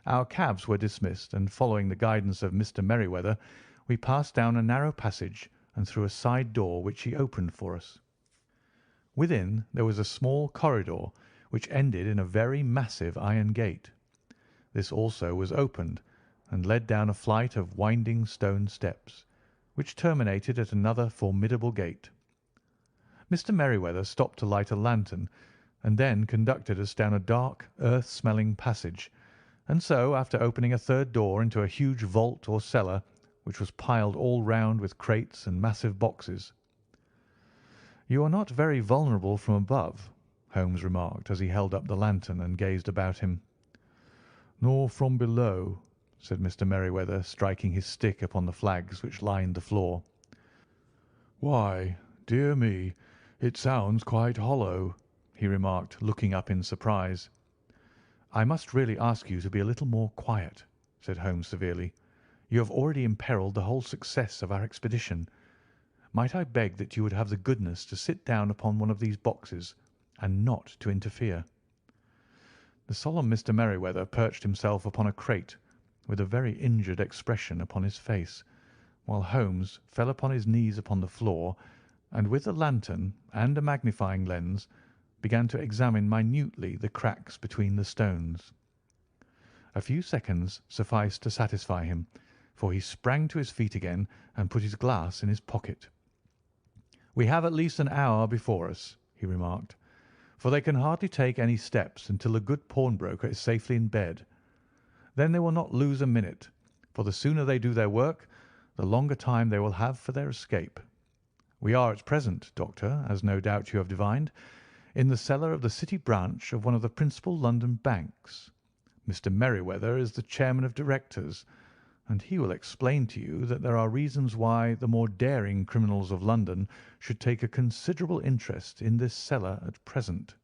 Our cabs were dismissed, and following the guidance of Mr. Merryweather, we passed down a narrow passage and through a side door which he opened for us. Within there was a small corridor which ended in a very massive iron gate. This also was opened, and led down a flight of winding stone steps, which terminated at another formidable gate. Mr. Merryweather stopped to light a lantern, and then conducted us down a dark, earth-smelling passage, and so, after opening a third door into a huge vault or cellar, which was piled all round with crates and massive boxes. "You are not very vulnerable from above," Holmes remarked, as he held up the lantern and gazed about him. "Nor from below," said Mr. Merryweather, striking his stick upon the flags which lined the floor. "Why, dear me, it sounds quite hollow," he remarked, looking up in surprise. "I must really ask you to be a little more quiet," said Holmes severely. "You have already imperilled the whole success of our expedition. Might I beg that you would have the goodness to sit down upon one of these boxes, and not to interfere?" The solemn Mr. Merryweather perched himself upon a crate, with a very injured expression upon his face, while Holmes fell upon his knees upon the floor, and with the lantern and a magnifying lens began to examine minutely the cracks between the stones. A few seconds sufficed to satisfy him, for he sprang to his feet again and put his glass in his pocket. "We have at least an hour before us," he remarked, "for they can hardly take any steps until the good pawnbroker is safely in bed. Then they will not lose a minute, for the sooner they do their work, the longer time they will have for their escape. We are at present, Doctor, as no doubt you have divined, in the cellar of the City branch of one of the principal London banks. Mr. Merryweather is the chairman of directors, and he will explain to you that there are reasons why the more daring criminals of London should take a considerable interest in this cellar at present."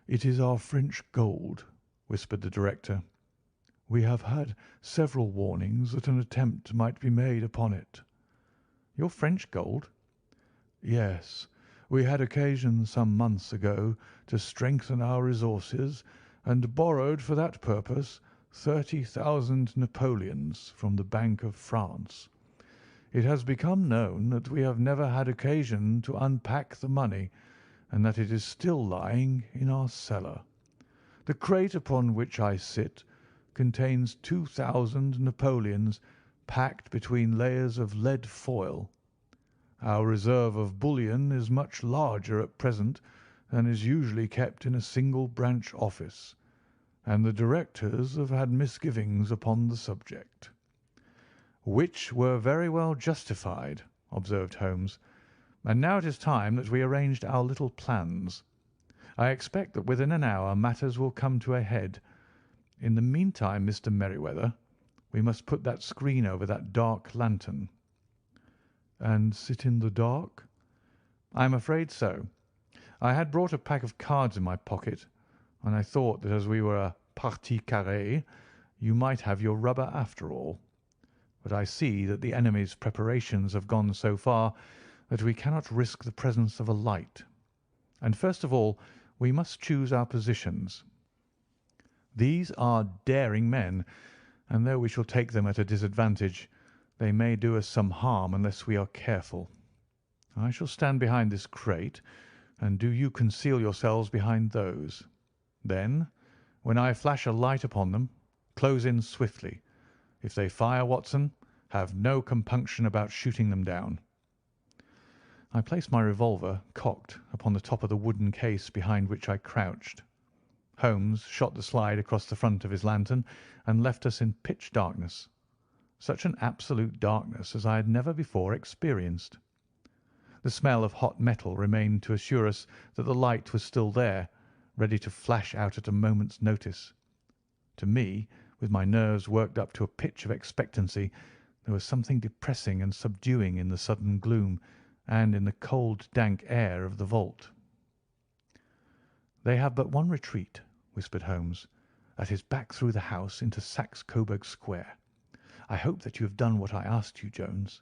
"It is our French gold," whispered the director. "We have had several warnings that an attempt might be made upon it." "Your French gold?" "Yes. We had occasion some months ago to strengthen our resources, and borrowed for that purpose 30,000 napoleons from the Bank of France. It has become known that we have never had occasion to unpack the money, and that it is still lying in our cellar. The crate upon which I sit contains 2,000 napoleons packed between layers of lead foil. Our reserve of bullion is much larger at present than is usually kept in a single branch office, and the directors have had misgivings upon the subject." "Which were very well justified," observed Holmes. "And now it is time that we arranged our little plans. I expect that within an hour matters will come to a head. In the meantime, Mr. Merryweather, we must put that screen over that dark lantern." "And sit in the dark?" "I am afraid so. I had brought a pack of cards in my pocket, and I thought that as we were a partie carrée, you might have your rubber after all. But I see that the enemy's preparations have gone so far that we cannot risk the presence of a light. And first of all, we must choose our positions. These are daring men, and though we shall take them at a disadvantage, they may do us some harm unless we are careful. I shall stand behind this crate, and do you conceal yourselves behind those. Then, when I flash a light upon them, close in swiftly. If they fire, Watson, have no compunction about shooting them down." I placed my revolver, cocked, upon the top of the wooden case behind which I crouched. Holmes shot the slide across the front of his lantern and left us in pitch darkness. Such an absolute darkness as I had never before experienced. The smell of hot metal remained to assure us that the light was still there, ready to flash out at a moment's notice. To me, with my nerves worked up to a pitch of expectancy, there was something depressing and subduing in the sudden gloom and in the cold, dank air of the vault. "They have but one retreat," whispered Holmes. "That is back through the house into Saxe Coburg Square. I hope that you have done what I asked you, Jones."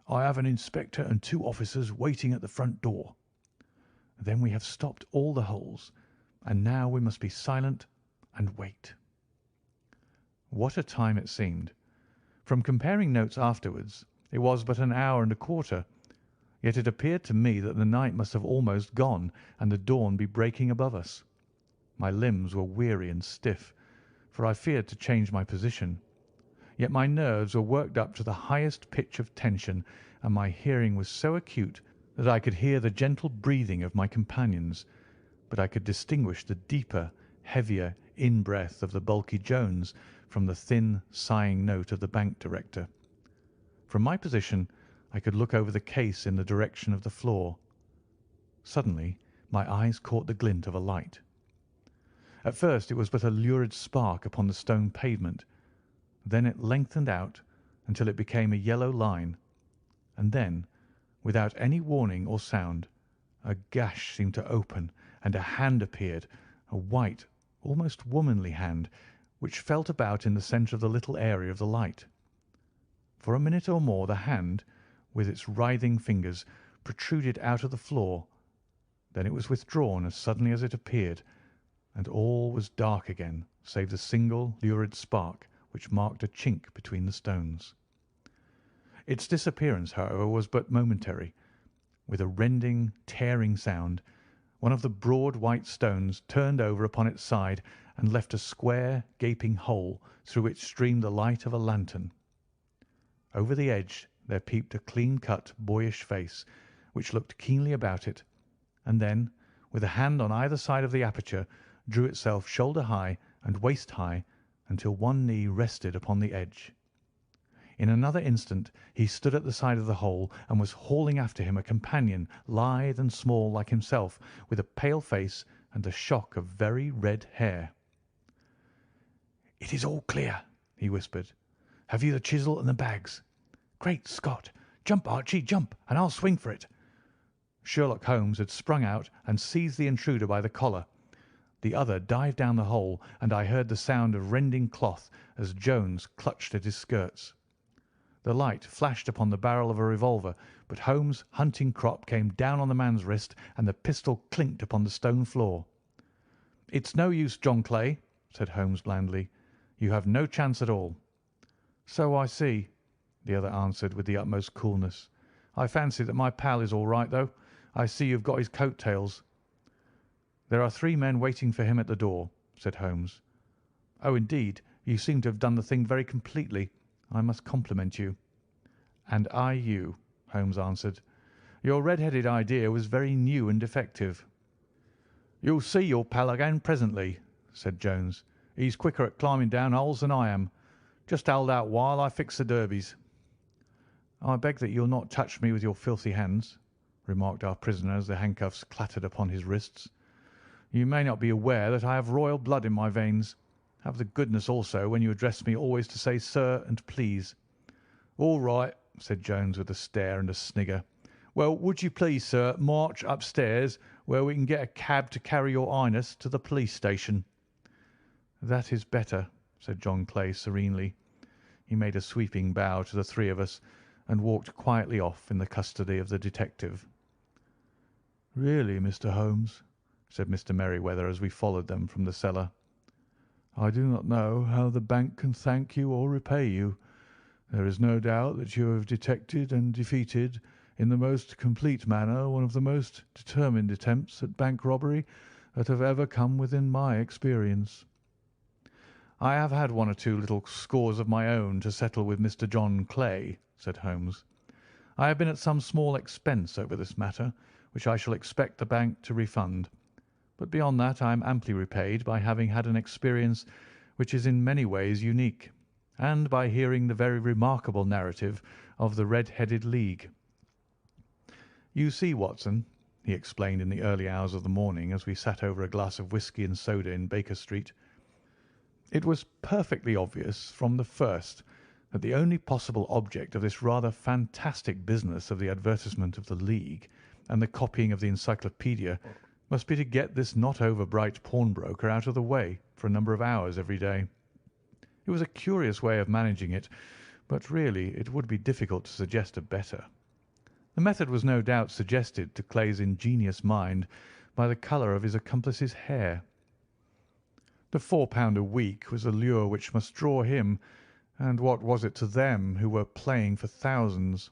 "I have an inspector and 2 officers waiting at the front door." "Then we have stopped all the holes, and now we must be silent and wait." What a time it seemed! From comparing notes afterwards, it was but an hour and a quarter. Yet it appeared to me that the night must have almost gone and the dawn be breaking above us. My limbs were weary and stiff, for I feared to change my position. Yet my nerves were worked up to the highest pitch of tension, and my hearing was so acute that I could hear the gentle breathing of my companions, but I could distinguish the deeper, heavier in-breath of the bulky Jones from the thin, sighing note of the bank director. From my position I could look over the case in the direction of the floor. Suddenly my eyes caught the glint of a light. At first it was but a lurid spark upon the stone pavement. Then it lengthened out until it became a yellow line, and then, without any warning or sound, a gash seemed to open and a hand appeared, a white, almost womanly hand, which felt about in the centre of the little area of the light. For a minute or more the hand, with its writhing fingers, protruded out of the floor. Then it was withdrawn as suddenly as it appeared, and all was dark again save the single lurid spark which marked a chink between the stones. Its disappearance, however, was but momentary. With a rending, tearing sound, one of the broad white stones turned over upon its side and left a square, gaping hole through which streamed the light of a lantern. Over the edge there peeped a clean-cut, boyish face, which looked keenly about it, and then, with a hand on either side of the aperture, drew itself shoulder-high and waist-high until one knee rested upon the edge. In another instant he stood at the side of the hole and was hauling after him a companion, lithe and small like himself, with a pale face and a shock of very red hair. "It is all clear," he whispered. "Have you the chisel and the bags? Great Scott! Jump, Archie, jump, and I'll swing for it." Sherlock Holmes had sprung out and seized the intruder by the collar. The other dived down the hole, and I heard the sound of rending cloth as Jones clutched at his skirts. The light flashed upon the barrel of a revolver, but Holmes' hunting crop came down on the man's wrist, and the pistol clinked upon the stone floor. "It's no use, John Clay," said Holmes blandly. "You have no chance at all." "So I see," the other answered with the utmost coolness. "I fancy that my pal is all right, though. I see you've got his coat-tails." "There are 3 men waiting for him at the door," said Holmes. "Oh, indeed, you seem to have done the thing very completely. I must compliment you." "And I you," Holmes answered. "Your red-headed idea was very new and effective." "You'll see your pal again presently," said Jones. "He's quicker at climbing down holes than I am. Just hold out while I fix the derbies." "I beg that you'll not touch me with your filthy hands," remarked our prisoner as the handcuffs clattered upon his wrists. "You may not be aware that I have royal blood in my veins. Have the goodness also, when you address me, always to say 'sir' and 'please.'" "All right," said Jones with a stare and a snigger. "Well, would you please, sir, march upstairs, where we can get a cab to carry your highness to the police station?" "That is better," said John Clay serenely. He made a sweeping bow to the 3 of us and walked quietly off in the custody of the detective. "Really, Mr. Holmes," said Mr. Merryweather as we followed them from the cellar, "I do not know how the bank can thank you or repay you. There is no doubt that you have detected and defeated in the most complete manner one of the most determined attempts at bank robbery that have ever come within my experience." "I have had 1 or 2 little scores of my own to settle with Mr. John Clay," said Holmes. "I have been at some small expense over this matter, which I shall expect the bank to refund. But beyond that I am amply repaid by having had an experience which is in many ways unique, and by hearing the very remarkable narrative of the Red-Headed League. You see, Watson," he explained in the early hours of the morning as we sat over a glass of whisky and soda in Baker Street, "it was perfectly obvious from the first that the only possible object of this rather fantastic business of the advertisement of the League and the copying of the encyclopaedia must be to get this not over-bright pawnbroker out of the way for a number of hours every day. It was a curious way of managing it, but really it would be difficult to suggest a better. The method was no doubt suggested to Clay's ingenious mind by the colour of his accomplice's hair. The £4 a week was a lure which must draw him, and what was it to them who were playing for thousands?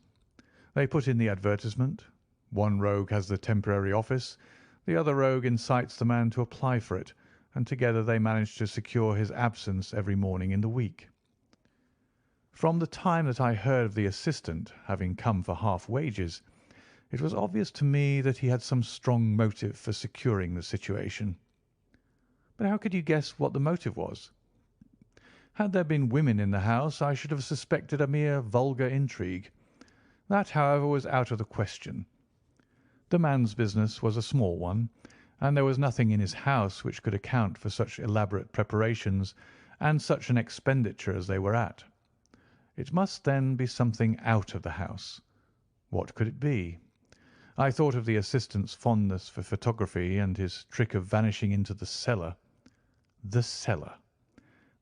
They put in the advertisement, One rogue has the temporary office, the other rogue incites the man to apply for it, and together they manage to secure his absence every morning in the week. From the time that I heard of the assistant having come for half wages, it was obvious to me that he had some strong motive for securing the situation. But how could you guess what the motive was? Had there been women in the house, I should have suspected a mere vulgar intrigue. That, however, was out of the question. The man's business was a small one, and there was nothing in his house which could account for such elaborate preparations and such an expenditure as they were at. It must then be something out of the house. What could it be? I thought of the assistant's fondness for photography and his trick of vanishing into the cellar. The cellar.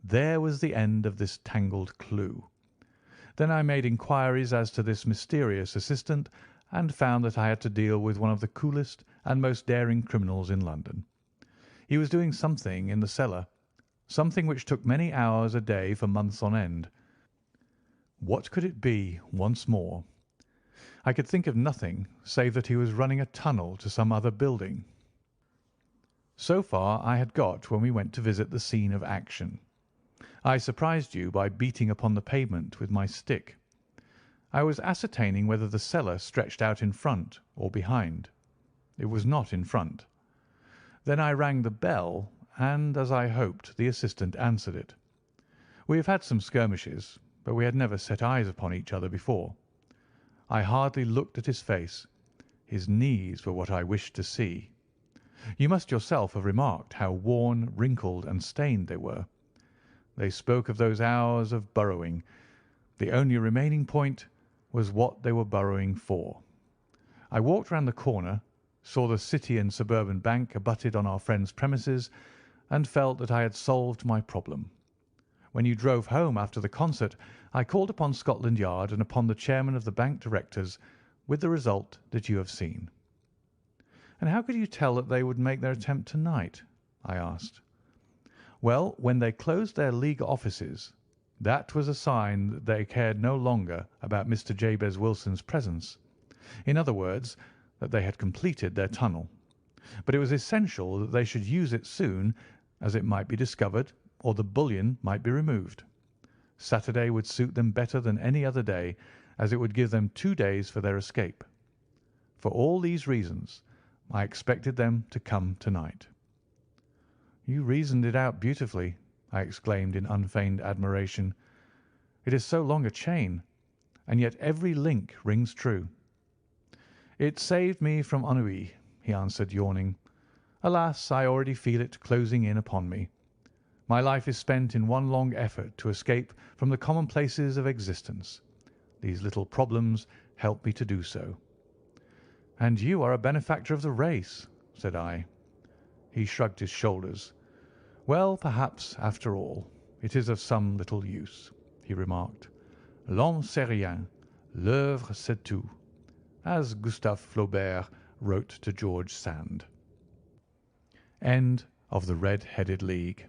There was the end of this tangled clue. Then I made inquiries as to this mysterious assistant and found that I had to deal with one of the coolest and most daring criminals in London. He was doing something in the cellar, something which took many hours a day for months on end. What could it be once more? I could think of nothing save that he was running a tunnel to some other building. So far I had got when we went to visit the scene of action. I surprised you by beating upon the pavement with my stick. I was ascertaining whether the cellar stretched out in front or behind. It was not in front. Then I rang the bell, and, as I hoped, the assistant answered it. We have had some skirmishes, but we had never set eyes upon each other before. I hardly looked at his face. His knees were what I wished to see. You must yourself have remarked how worn, wrinkled, and stained they were. They spoke of those hours of burrowing. The only remaining point was what they were burrowing for. I walked round the corner, saw the City and Suburban Bank abutted on our friend's premises, and felt that I had solved my problem. When you drove home after the concert, I called upon Scotland Yard and upon the chairman of the bank directors, with the result that you have seen. And how could you tell that they would make their attempt tonight? I asked. Well, when they closed their League offices, that was a sign that they cared no longer about Mr. Jabez Wilson's presence. In other words, that they had completed their tunnel. But it was essential that they should use it soon, as it might be discovered or the bullion might be removed. Saturday would suit them better than any other day, as it would give them 2 days for their escape. For all these reasons, I expected them to come tonight. You reasoned it out beautifully, I exclaimed in unfeigned admiration. It is so long a chain, and yet every link rings true. It saved me from ennui, he answered, yawning. Alas, I already feel it closing in upon me. My life is spent in one long effort to escape from the commonplaces of existence. These little problems help me to do so. And you are a benefactor of the race, said I. He shrugged his shoulders. Well, perhaps, after all, it is of some little use, he remarked. L'homme c'est rien, l'œuvre c'est tout, as Gustave Flaubert wrote to George Sand. End of The Red-Headed League.